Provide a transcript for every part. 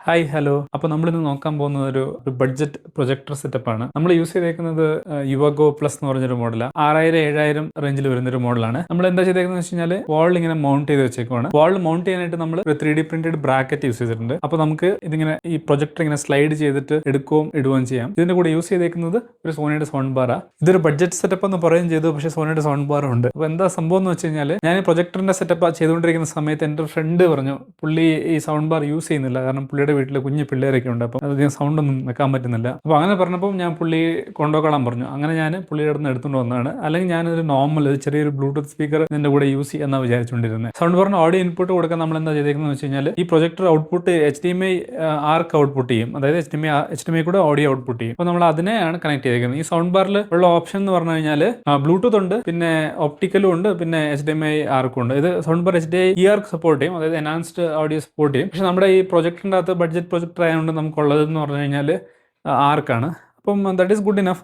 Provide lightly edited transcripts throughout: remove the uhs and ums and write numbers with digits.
Hi hello. അപ്പോൾ നമ്മളിന്ന് നോക്കാൻ പോകുന്നത് ഒരു ബഡ്ജറ്റ് പ്രൊജക്ടർ സെറ്റപ്പാണ്. നമ്മൾ യൂസ് ചെയ്തേക്കുന്നത് യുവഗോ പ്ലസ് എന്ന് പറഞ്ഞൊരു മോഡലാണ്. 6000-7000 റേഞ്ചിൽ വരുന്നൊരു മോഡലാണ്. നമ്മൾ എന്താ ചെയ്തേക്കുന്നത് വെച്ച് കഴിഞ്ഞാൽ വാളിൽ ഇങ്ങനെ മൗണ്ട് ചെയ്ത് വെച്ചേക്കുവാണ്. വാളിൽ മൗണ്ട് ചെയ്യാനായിട്ട് നമ്മൾ ഒരു 3D പ്രിന്റഡ് ബ്രാക്കറ്റ് യൂസ് ചെയ്തിട്ടുണ്ട്. അപ്പോൾ നമുക്ക് ഇതിങ്ങനെ ഈ പ്രൊജക്ടർ ഇങ്ങനെ സ്ലൈഡ് ചെയ്തിട്ട് എടുക്കുകയും ഇടുകയും ചെയ്യാം. ഇതിന്റെ കൂടെ യൂസ് ചെയ്തേക്കുന്നത് ഒരു സോണിയുടെ സൗണ്ട് ബാറാണ്. ഇതൊരു ബഡ്ജറ്റ് സെറ്റപ്പ് എന്ന് പറയുകയും ചെയ്തു, പക്ഷേ സോണിയുടെ സൗണ്ട് ബാറും ഉണ്ട്. അപ്പോൾ എന്താ സംഭവം എന്ന് വെച്ച് കഴിഞ്ഞാൽ ഞാൻ ഈ പ്രൊജക്ടറിന്റെ സെറ്റപ്പ് ചെയ്തുകൊണ്ടിരിക്കുന്ന സമയത്ത് എൻ്റെ ഫ്രണ്ട് പറഞ്ഞു പുള്ളി ഈ സൗണ്ട് ബാർ യൂസ് ചെയ്യുന്നില്ല, കാരണം പുള്ളിയുടെ വീട്ടിൽ കുഞ്ഞു പിള്ളേരൊക്കെ ഉണ്ട്, അപ്പം അധികം സൗണ്ട് ഒന്നും വെക്കാൻ പറ്റുന്നില്ല. അപ്പോൾ അങ്ങനെ പറഞ്ഞപ്പോൾ ഞാൻ പുള്ളി കൊണ്ടുപോകാൻ പറഞ്ഞു. അങ്ങനെ ഞാൻ പുള്ളിയുടെ അടുത്ത് എടുത്തുകൊണ്ട് വന്നതാണ്. അല്ലെങ്കിൽ ഞാനൊരു നോർമൽ ചെറിയൊരു ബ്ലൂടൂത്ത് സ്പീക്കർ ഇതിന്റെ കൂടെ യൂസ് ചെയ്യാമെന്നാണ് വിചാരിച്ചുകൊണ്ടിരുന്നത്. സൗണ്ട് ബാറിന് ഓഡിയോ ഇൻപുട്ട് കൊടുക്കാൻ നമ്മൾ എന്താ ചെയ്തേക്കുന്നത് വെച്ച് കഴിഞ്ഞാൽ ഈ പ്രൊജക്ടർ ഔട്ട്പുട്ട് HDMI ആർക്ക് ഔട്ട്പുട്ട് ചെയ്യും, അതായത് HDMI കൂടെ ഓഡിയോ ഔട്ട്പുട്ട് ചെയ്യും. അപ്പോൾ നമ്മൾ അതിനെയാണ് കണക്ട് ചെയ്തേക്കുന്നത്. ഈ സൗണ്ട് ബാറിൽ ഉള്ള ഓപ്ഷൻ എന്ന് പറഞ്ഞു കഴിഞ്ഞാൽ ബ്ലൂടൂത്ത് ഉണ്ട്, പിന്നെ ഒപ്റ്റിക്കലും ഉണ്ട്, പിന്നെ HDMI ആർക്കും ഉണ്ട്. ഇത് സൗണ്ട് ബാർ HDMI ആർക്ക് സപ്പോർട്ട് ചെയ്യും, അതായത് എൻഹാൻസ്ഡ് ഓഡിയോ സപ്പോർട്ട് ചെയ്യും. പക്ഷേ നമ്മുടെ ഈ പ്രൊജക്ടറിൻ്റെ അകത്ത് ബഡ്ജറ്റ് പ്രൊജക്ടർ ആയതുകൊണ്ട് നമുക്കുള്ളതെന്ന് പറഞ്ഞു കഴിഞ്ഞാൽ ആർക്കാണ്. അപ്പം ദാറ്റ് ഈസ് ഗുഡ് ഇനഫ്.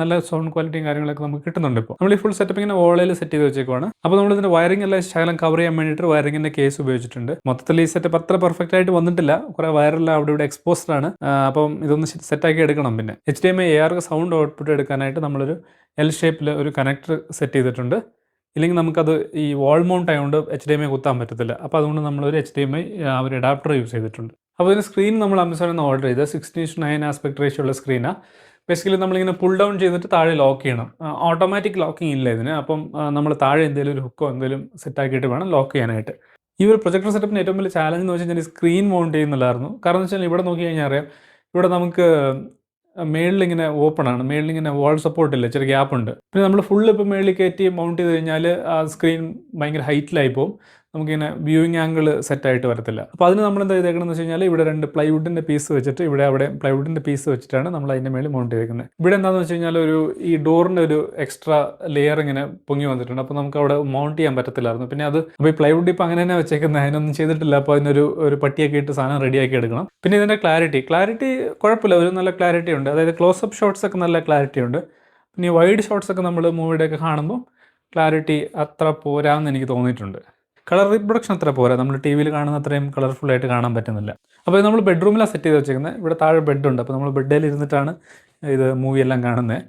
നല്ല സൗണ്ട് ക്വാളിറ്റിയും കാര്യങ്ങളൊക്കെ നമുക്ക് കിട്ടുന്നുണ്ട്. ഇപ്പോൾ നമ്മൾ ഈ ഫുൾ സെറ്റപ്പ് ഇങ്ങനെ വോളയിൽ സെറ്റ് ചെയ്ത് വെച്ചേക്കുവാണ്. അപ്പോൾ നമ്മൾ ഇതിന്റെ വയറിംഗ് എല്ലാം ശകലം കവർ ചെയ്യാൻ വേണ്ടിയിട്ട് വയറിംഗിന്റെ കേസ് ഉപയോഗിച്ചിട്ടുണ്ട്. മൊത്തത്തിൽ ഈ സെറ്റപ്പ് അത്ര പെർഫെക്റ്റ് ആയിട്ട് വന്നിട്ടില്ല, കുറെ വയറെല്ലാം അവിടെ ഇവിടെ എക്സ്പോസ്ഡ് ആണ്. അപ്പം ഇതൊന്ന് സെറ്റാക്കി എടുക്കണം. പിന്നെ HDMI AR സൗണ്ട് ഔട്ട്പുട്ട് എടുക്കാനായിട്ട് നമ്മളൊരു L ഷേപ്പിൽ ഒരു കണക്ടർ സെറ്റ് ചെയ്തിട്ടുണ്ട്. ഇല്ലെങ്കിൽ നമുക്കത് ഈ വാൾ മൗണ്ട് ആയതുകൊണ്ട് HDMI കുത്താൻ പറ്റത്തില്ല. അപ്പോൾ അതുകൊണ്ട് നമ്മളൊരു HDMI ഒരു അഡാപ്റ്റർ യൂസ് ചെയ്തിട്ടുണ്ട്. അപ്പോൾ ഇതിന് സ്ക്രീൻ നമ്മൾ Amazon നിന്ന് ഓർഡർ ചെയ്ത് 16:9 ആസ്പെക്ട് റേഷ്യോ ഉള്ള സ്ക്രീനാണ്. ബേസിക്കലി നമ്മളിങ്ങനെ പുൾ ഡൗൺ ചെയ്തിട്ട് താഴെ ലോക്ക് ചെയ്യണം. ഓട്ടോമാറ്റിക് ലോക്കിംഗ് ഇല്ല ഇതിന്. അപ്പം നമ്മൾ താഴെ എന്തെങ്കിലും ഒരു ഹുക്കോ എന്തെങ്കിലും സെറ്റാക്കിയിട്ട് വേണം ലോക്ക് ചെയ്യാനായിട്ട്. ഈ ഒരു പ്രൊജക്ടർ സെറ്റപ്പിന് ഏറ്റവും വലിയ ചാലഞ്ച് എന്ന് വെച്ച് കഴിഞ്ഞാൽ സ്ക്രീൻ മൗണ്ട് ചെയ്യുന്നില്ലായിരുന്നു. കാരണം എന്ന് വെച്ചാൽ ഇവിടെ നോക്കി കഴിഞ്ഞാൽ അറിയാം, ഇവിടെ നമുക്ക് മേളിലിങ്ങനെ ഓപ്പൺ ആണ്, മേളിലിങ്ങനെ വാൾ സപ്പോർട്ട് ഇല്ല, ചെറിയ ഗ്യാപ്പ് ഉണ്ട്. പിന്നെ നമ്മൾ ഫുള്ള് ഇപ്പോൾ മേളിൽ കയറ്റി മൗണ്ട് ചെയ്ത് കഴിഞ്ഞാൽ ആ സ്ക്രീൻ ഭയങ്കര ഹൈറ്റിലായി പോകും, നമുക്കിങ്ങനെ വ്യൂയിങ് ആംഗിൾ സെറ്റായിട്ട് വരത്തില്ല. അപ്പോൾ അതിന് നമ്മൾ എന്താ ചെയ്തേക്കണമെന്ന് വെച്ച് കഴിഞ്ഞാൽ ഇവിടെ 2 പ്ലൈവുഡിൻ്റെ പീസ് വെച്ചിട്ട് അവിടെ പ്ലൈവുഡിൻ്റെ പീസ് വെച്ചിട്ടാണ് നമ്മൾ അതിൻ്റെ മേളിൽ മൗണ്ട് ചെയ്തേക്കുന്നത്. ഇവിടെ എന്താണെന്ന് വെച്ച് കഴിഞ്ഞാൽ ഈ ഡോറിൻ്റെ ഒരു എക്സ്ട്രാ ലെയർ ഇങ്ങനെ പൊങ്ങി വന്നിട്ടുണ്ട്. അപ്പോൾ നമുക്ക് അവിടെ മൗണ്ട് ചെയ്യാൻ പറ്റത്തില്ലായിരുന്നു. പിന്നെ അപ്പോൾ ഈ പ്ലൈവുഡ് ഇപ്പോൾ അങ്ങനെ തന്നെ വെച്ചേക്കുന്നത്, അതിനൊന്നും ചെയ്തിട്ടില്ല. അപ്പോൾ അതിനൊരു പട്ടിയൊക്കെ ഇട്ട് സാധനം റെഡിയാക്കി എടുക്കണം. പിന്നെ ഇതിൻ്റെ ക്ലാരിറ്റി കുഴപ്പമില്ല, ഒരു നല്ല ക്ലാരിറ്റി ഉണ്ട്. അതായത് ക്ലോസപ്പ് ഷോട്ട്സ് ഒക്കെ നല്ല ക്ലാരിറ്റി ഉണ്ട്. പിന്നെ ഈ വൈഡ് ഷോട്ട്സ് ഒക്കെ നമ്മൾ മൂവിയുടെയൊക്കെ കാണുമ്പോൾ ക്ലാരിറ്റി അത്ര പോരാന്ന് എനിക്ക് തോന്നിയിട്ടുണ്ട്. കളർ റീപ്രൊഡക്ഷൻ അത്ര പോരാ, നമ്മൾ TV കാണുന്ന അത്രയും കളർഫുള്ളായിട്ട് കാണാൻ പറ്റുന്നില്ല. അപ്പോൾ നമ്മൾ ബെഡ്റൂമിലാണ് സെറ്റ് ചെയ്ത് വെച്ചേക്കുന്നത്. ഇവിടെ താഴെ ബെഡുണ്ട്. അപ്പോൾ നമ്മൾ ബെഡിൽ ഇരുന്നിട്ടാണ് ഇത് മൂവി എല്ലാം കാണുന്നത്.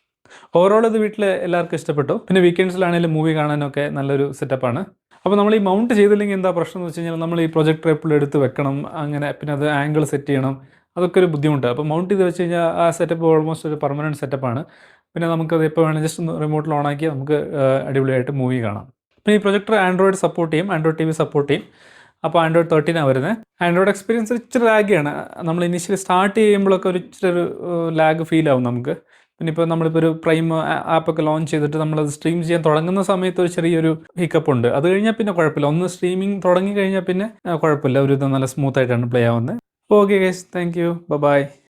ഓവറോൾ ഇത് വീട്ടിൽ എല്ലാവർക്കും ഇഷ്ടപ്പെട്ടു. പിന്നെ വീക്കെൻഡ്സിലാണെങ്കിലും മൂവി കാണാനൊക്കെ നല്ലൊരു സെറ്റപ്പാണ്. അപ്പോൾ നമ്മൾ ഈ മൗണ്ട് ചെയ്തില്ലെങ്കിൽ എന്താ പ്രശ്നം എന്ന് വെച്ച് കഴിഞ്ഞാൽ നമ്മൾ ഈ പ്രൊജക്ടർ എപ്പോഴും എടുത്ത് വെക്കണം, അങ്ങനെ പിന്നെ അത് ആംഗിൾ സെറ്റ് ചെയ്യണം, അതൊക്കെ ഒരു ബുദ്ധിമുട്ടാണ്. അപ്പോൾ മൗണ്ട് ചെയ്ത് വെച്ച് കഴിഞ്ഞാൽ ആ സെറ്റപ്പ് ഓൾമോസ്റ്റ് ഒരു പെർമനൻറ്റ് സെറ്റപ്പാണ്. പിന്നെ നമുക്കത് എപ്പോൾ വേണമെങ്കിൽ ജസ്റ്റ് ഒന്ന് റിമോട്ടിൽ ഓണാക്കി നമുക്ക് അടിപൊളിയായിട്ട് മൂവി കാണാം. പിന്നെ ഈ പ്രൊജക്ടർ ആൻഡ്രോയിഡ് സപ്പോർട്ട് ചെയ്യും, ആൻഡ്രോയിഡ് TV സപ്പോർട്ട് ചെയ്യും. അപ്പോൾ Android 13 വരുന്നത്. ആൻഡ്രോയിഡ് എക്സ്പീരിയൻസ് ഇച്ചിരി ലാഗിയാണ്. നമ്മൾ ഇനീഷ്യലി സ്റ്റാർട്ട് ചെയ്യുമ്പോഴൊക്കെ ഒരു ലാഗ് ഫീൽ ആവും നമുക്ക്. പിന്നെ ഇപ്പോൾ നമ്മളിപ്പോൾ ഒരു പ്രൈം ആപ്പൊക്കെ ലോഞ്ച് ചെയ്തിട്ട് നമ്മളത് സ്ട്രീം ചെയ്യാൻ തുടങ്ങുന്ന സമയത്ത് ഒരു ചെറിയൊരു ഹിക്കപ്പ് ഉണ്ട്. അത് കഴിഞ്ഞാൽ പിന്നെ കുഴപ്പമില്ല. ഒന്ന് സ്ട്രീമിംഗ് തുടങ്ങി കഴിഞ്ഞാൽ പിന്നെ കുഴപ്പമില്ല, ഒരു ഇത് നല്ല സ്മൂത്ത് ആയിട്ടാണ് പ്ലേ ആവുന്നത്. Okay guys, thank you, by.